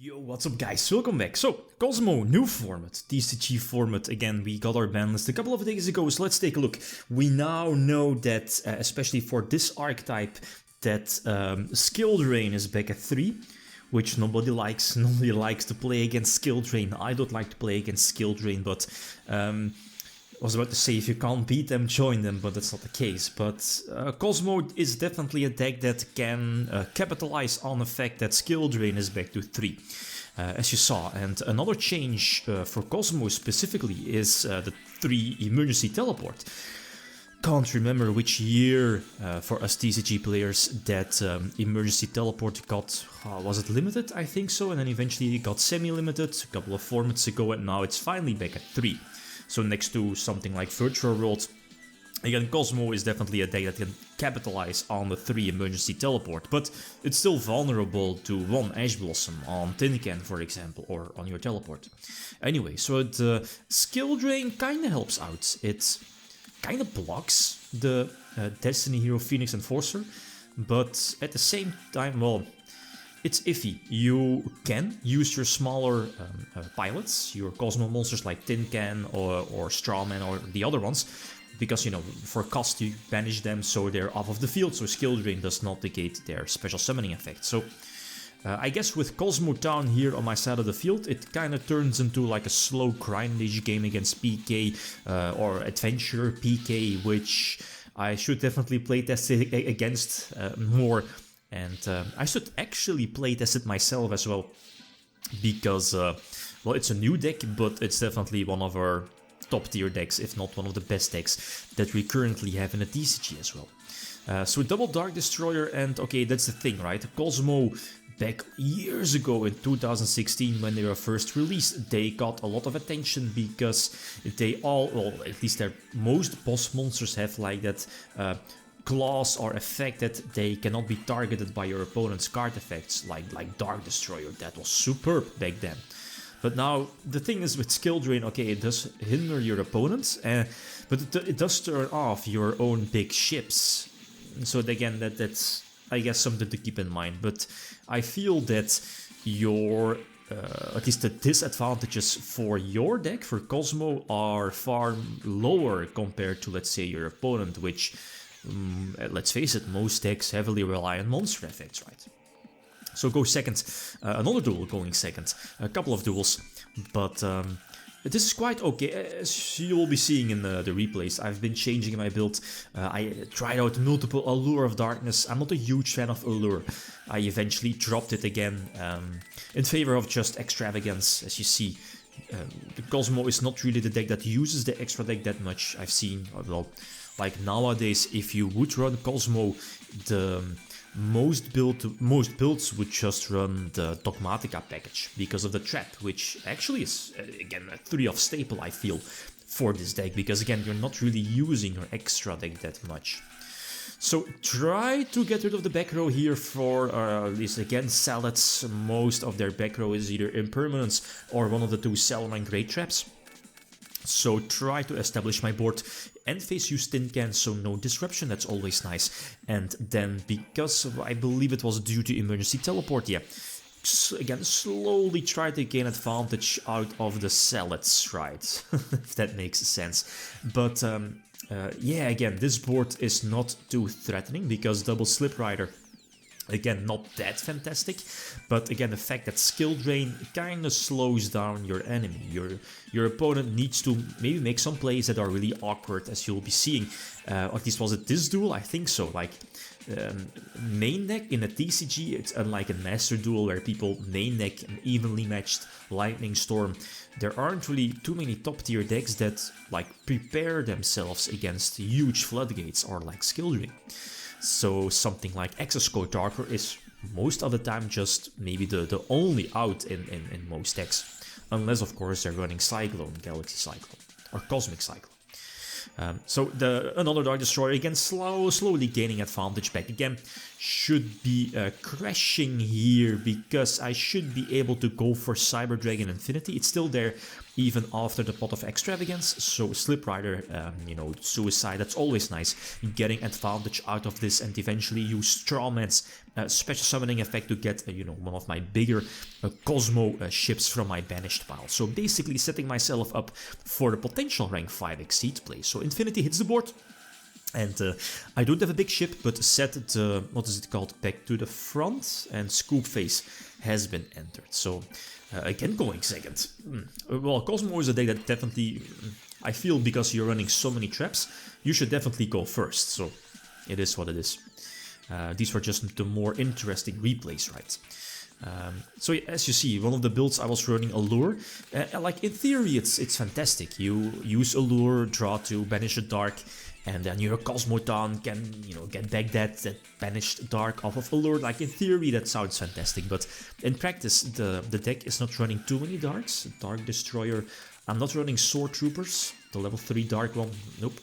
Yo, what's up guys, welcome back. So, Kozmo, new format, TCG format, again, we got our ban list a couple of days ago, so let's take a look. We now know that, especially for this archetype, that skill drain is back at 3, which nobody likes. Nobody likes to play against skill drain. I don't like to play against skill drain, but I was about to say if you can't beat them, join them, but that's not the case. But Kozmo is definitely a deck that can capitalize on the fact that skill drain is back to 3, as you saw. And another change for Kozmo specifically is the 3 emergency teleport. Can't remember which year for us TCG players that emergency teleport got, was it limited? I think so, and then eventually it got semi-limited a couple of formats ago, and now it's finally back at 3. So next to something like Virtual World, again, Kozmo is definitely a deck that can capitalize on the 3 emergency teleport, but it's still vulnerable to 1 Ash Blossom on Tin Can, for example, or on your teleport. Anyway, so the skill drain kinda helps out. It kinda blocks the Destiny Hero Phoenix Enforcer, but at the same time, well, it's iffy. You can use your smaller pilots, your Kozmo monsters like Tin Can or Strawman or the other ones, because, you know, for cost you banish them so they're off of the field, so skill drain does not negate their special summoning effect. So I guess with Kozmo Town here on my side of the field, it kind of turns into like a slow grindage game against PK or Adventure PK, which I should definitely playtest against more. And I should actually playtest it myself as well, because, well, it's a new deck, but it's definitely one of our top tier decks, if not one of the best decks that we currently have in the TCG as well. So double Dark Destroyer, and okay, that's the thing, right? Kozmo, back years ago in 2016 when they were first released, they got a lot of attention because they all, well, at least their most boss monsters have like that clause or effect that they cannot be targeted by your opponent's card effects, like Dark Destroyer. That was superb back then. But now the thing is with skill drain, okay, it does hinder your opponents, but it does turn off your own big ships. So again, that's I guess something to keep in mind. But I feel that your at least the disadvantages for your deck, for Kozmo, are far lower compared to, let's say, your opponent, which, let's face it, most decks heavily rely on monster effects, right? So go second. Another duel going second. A couple of duels, but this is quite okay, as you will be seeing in the replays. I've been changing my build. I tried out multiple Allure of Darkness. I'm not a huge fan of Allure. I eventually dropped it again in favor of just Extravagance. As you see, the Kozmo is not really the deck that uses the extra deck that much. I've seen, well, like nowadays, if you would run Kozmo, the most builds would just run the Dogmatica package because of the trap, which actually is, again, a 3 of staple, I feel, for this deck, because again, you're not really using your extra deck that much. So try to get rid of the back row here for, at least again, Salads. Most of their back row is either Impermanence or one of the 2 Salamine Great Traps. So try to establish my board. End phase use Tin Can, so no disruption, that's always nice. And then, because I believe it was due to emergency teleport, yeah, again, slowly try to gain advantage out of the Salads, right? If that makes sense. But yeah, again, this board is not too threatening because double Slip Rider, again, not that fantastic, but again, the fact that skill drain kind of slows down your enemy. Your opponent needs to maybe make some plays that are really awkward, as you'll be seeing. At least was it this duel? I think so. Like, main deck in a TCG, it's unlike a Master Duel where people main deck an evenly matched Lightning Storm. There aren't really too many top tier decks that like prepare themselves against huge floodgates or like skill drain. So something like Exoscope Darker is most of the time just maybe the only out in most decks. Unless, of course, they're running Cyclone, Galaxy Cyclone, or Cosmic Cyclone. So another Dark Destroyer, again, slowly gaining advantage back again. Should be crashing here, because I should be able to go for Cyber Dragon Infinity. It's still there, even after the pot of Extravagance. So Slip Rider, you know, Suicide, that's always nice. Getting advantage out of this and eventually use Strawman's special summoning effect to get, you know, one of my bigger Kozmo ships from my banished pile. So basically setting myself up for the potential rank 5 Exceed play. So Infinity hits the board. And I don't have a big ship, but set the, what is it called, back to the front, and Scoop Phase has been entered. So again, going second. Well, Kozmo is a deck that definitely, I feel, because you're running so many traps, you should definitely go first. So it is what it is. These were just the more interesting replays, right? So as you see, one of the builds I was running Allure. Like in theory, it's fantastic. You use Allure, draw 2, banish a Dark, and then your Cosmoton can, you know, get back that banished Dark off of Allure. Like in theory, that sounds fantastic, but in practice, the deck is not running too many Darks. Dark Destroyer. I'm not running Sword Troopers, the level 3 Dark one. Nope.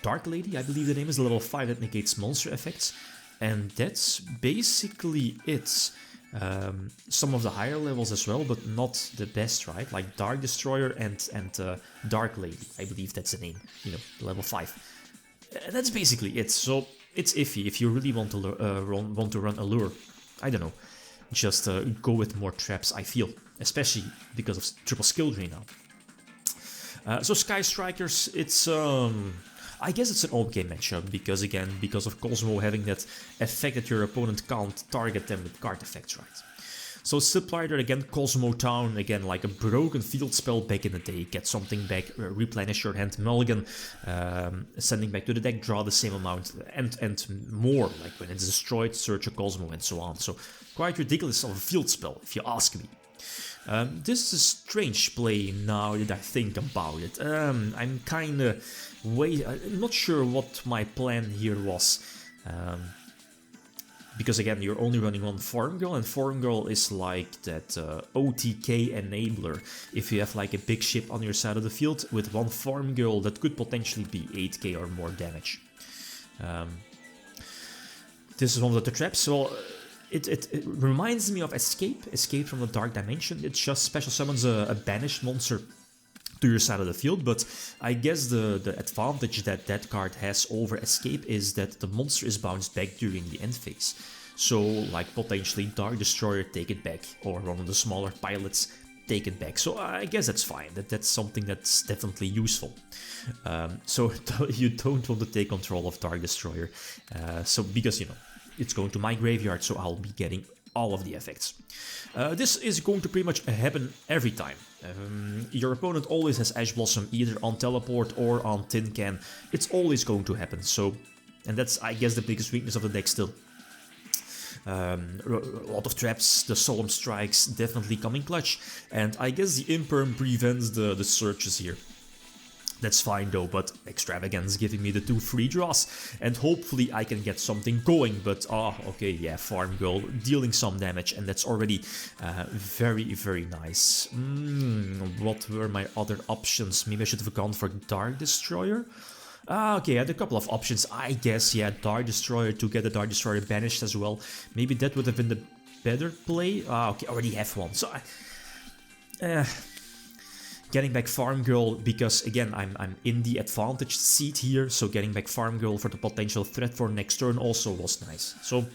Dark Lady, I believe the name is, the level 5 that negates monster effects. And that's basically it. Some of the higher levels as well, but not the best, right? Like Dark Destroyer and Dark Lady, I believe that's the name, you know, level 5. That's basically it. So it's iffy if you really want to run Allure. I don't know. Just go with more traps, I feel, especially because of triple skill drain now. So Sky Strikers, it's I guess it's an okay matchup because, again, because of Kozmo having that effect that your opponent can't target them with card effects, right? So Slip Rider, again, Kozmo Town, again, like a broken field spell back in the day. Get something back, replenish your hand, mulligan, sending back to the deck, draw the same amount, and more, like when it's destroyed, search a Kozmo, and so on. So quite ridiculous of a field spell, if you ask me. This is a strange play now that I think about it. I'm kinda not sure what my plan here was. Because again, you're only running one Farm Girl, and Farm Girl is like that OTK enabler. If you have like a big ship on your side of the field with one Farm Girl, that could potentially be 8k or more damage. This is one of the traps. So it reminds me of Escape from the Dark Dimension. It just special summons a banished monster to your side of the field, but I guess the advantage that that card has over Escape is that the monster is bounced back during the end phase. So, like, potentially Dark Destroyer, take it back, or one of the smaller pilots, take it back. So I guess that's fine, that's something that's definitely useful. So you don't want to take control of Dark Destroyer, so because, you know, it's going to my graveyard, so I'll be getting all of the effects. This is going to pretty much happen every time. Your opponent always has Ash Blossom either on Teleport or on Tin Can. It's always going to happen, so... And that's, I guess, the biggest weakness of the deck still. A lot of traps, the Solemn Strikes definitely come in clutch, and I guess the Imperm prevents the searches here. That's fine though, but Extravagance giving me the 2 free draws, and hopefully I can get something going, but okay, yeah, Farm Girl dealing some damage, and that's already very, very nice. What were my other options? Maybe I should have gone for Dark Destroyer? Okay, I had a couple of options, I guess, yeah, Dark Destroyer to get the Dark Destroyer banished as well. Maybe that would have been the better play. Okay, I already have one, so getting back Farm Girl, because again, I'm in the advantaged seat here, so getting back Farm Girl for the potential threat for next turn also was nice. So,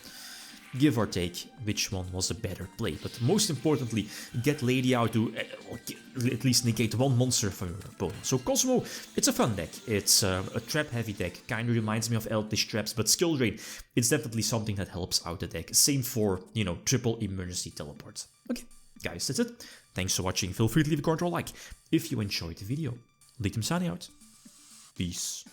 give or take, which one was a better play. But most importantly, get Lady out to at least negate one monster for your opponent. So Kozmo, it's a fun deck. It's a trap-heavy deck. Kinda reminds me of Elfish Traps, but Skill Drain, it's definitely something that helps out the deck. Same for, you know, triple emergency teleports. Okay, guys, that's it. Thanks for watching. Feel free to leave a comment or like if you enjoyed the video. Litum signing out. Peace.